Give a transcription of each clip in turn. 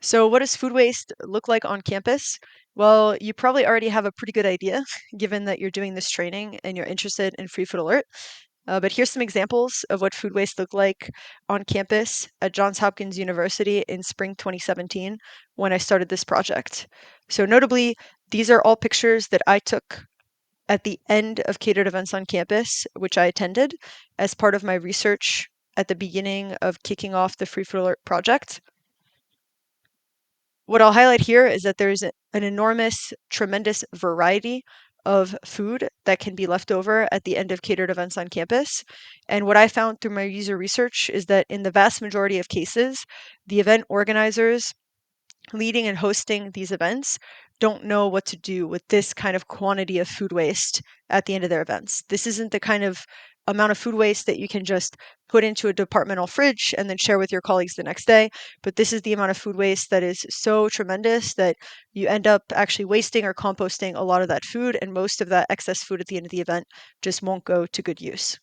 So, what does food waste look like on campus? Well, you probably already have a pretty good idea, given that you're doing this training and you're interested in Free Food Alert. But here's some examples of what food waste looked like on campus at Johns Hopkins University in spring 2017 when I started this project. So, notably, these are all pictures that I took at the end of catered events on campus, which I attended as part of my research at the beginning of kicking off the Free Food Alert project. What I'll highlight here is that there's an enormous, tremendous variety of food that can be left over at the end of catered events on campus. And what I found through my user research is that in the vast majority of cases, the event organizers leading and hosting these events don't know what to do with this kind of quantity of food waste at the end of their events. This isn't the kind of amount of food waste that you can just put into a departmental fridge and then share with your colleagues the next day. But this is the amount of food waste that is so tremendous that you end up actually wasting or composting a lot of that food, and most of that excess food at the end of the event just won't go to good use.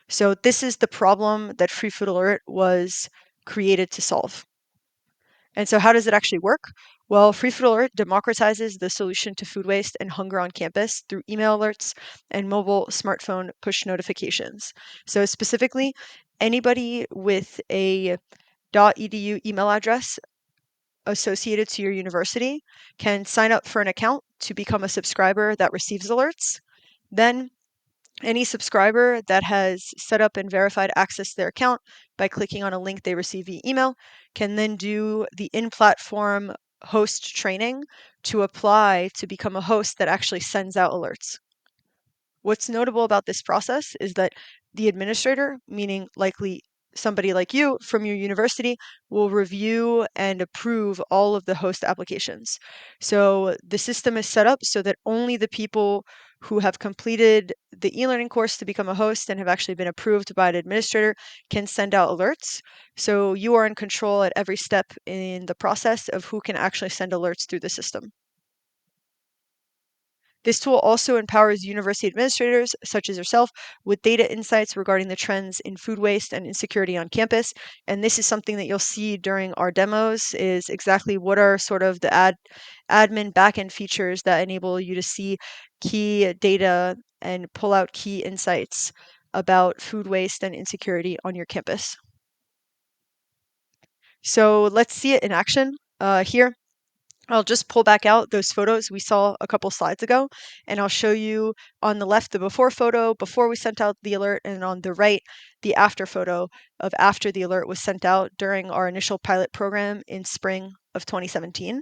So, this is the problem that Free Food Alert was created to solve. And so, how does it actually work? Well, Free Food Alert democratizes the solution to food waste and hunger on campus through email alerts and mobile smartphone push notifications. So, specifically, anybody with a .edu email address associated to your university can sign up for an account to become a subscriber that receives alerts. Then any subscriber that has set up and verified access to their account by clicking on a link they receive via email can then do the in-platform host training to apply to become a host that actually sends out alerts. What's notable about this process is that the administrator, meaning likely somebody like you from your university, will review and approve all of the host applications. So the system is set up so that only the people who have completed the e-learning course to become a host and have actually been approved by an administrator can send out alerts. So you are in control at every step in the process of who can actually send alerts through the system. This tool also empowers university administrators, such as yourself, with data insights regarding the trends in food waste and insecurity on campus. And this is something that you'll see during our demos is exactly what are sort of the admin backend features that enable you to see key data and pull out key insights about food waste and insecurity on your campus. So let's see it in action here. I'll just pull back out those photos we saw a couple slides ago, and I'll show you on the left the before photo before we sent out the alert, and on the right the after photo of after the alert was sent out during our initial pilot program in spring of 2017.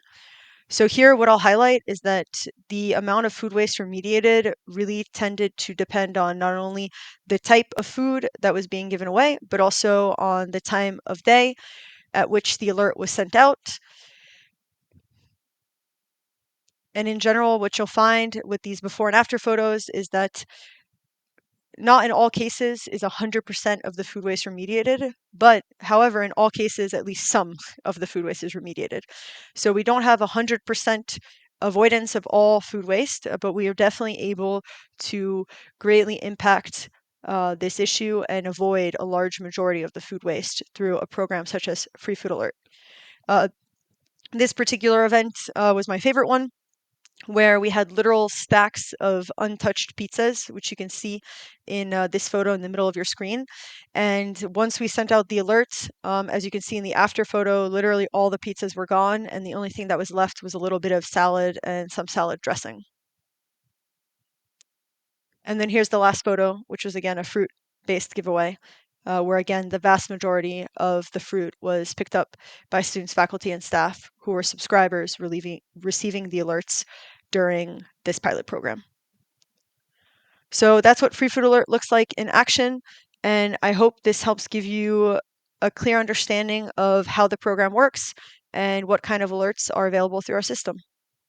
So here what I'll highlight is that the amount of food waste remediated really tended to depend on not only the type of food that was being given away, but also on the time of day at which the alert was sent out. And in general, what you'll find with these before and after photos is that not in all cases is 100% of the food waste remediated, but however, in all cases, at least some of the food waste is remediated. So we don't have 100% avoidance of all food waste, but we are definitely able to greatly impact this issue and avoid a large majority of the food waste through a program such as Free Food Alert. Uh, this particular event was my favorite one, where we had literal stacks of untouched pizzas, which you can see in this photo in the middle of your screen. And once we sent out the alerts, as you can see in the after photo, literally all the pizzas were gone, and the only thing that was left was a little bit of salad and some salad dressing. And then here's the last photo, which was again a fruit-based giveaway, where again the vast majority of the fruit was picked up by students, faculty, and staff who were subscribers receiving the alerts during this pilot program. So that's what Free Food Alert looks like in action, and I hope this helps give you a clear understanding of how the program works and what kind of alerts are available through our system.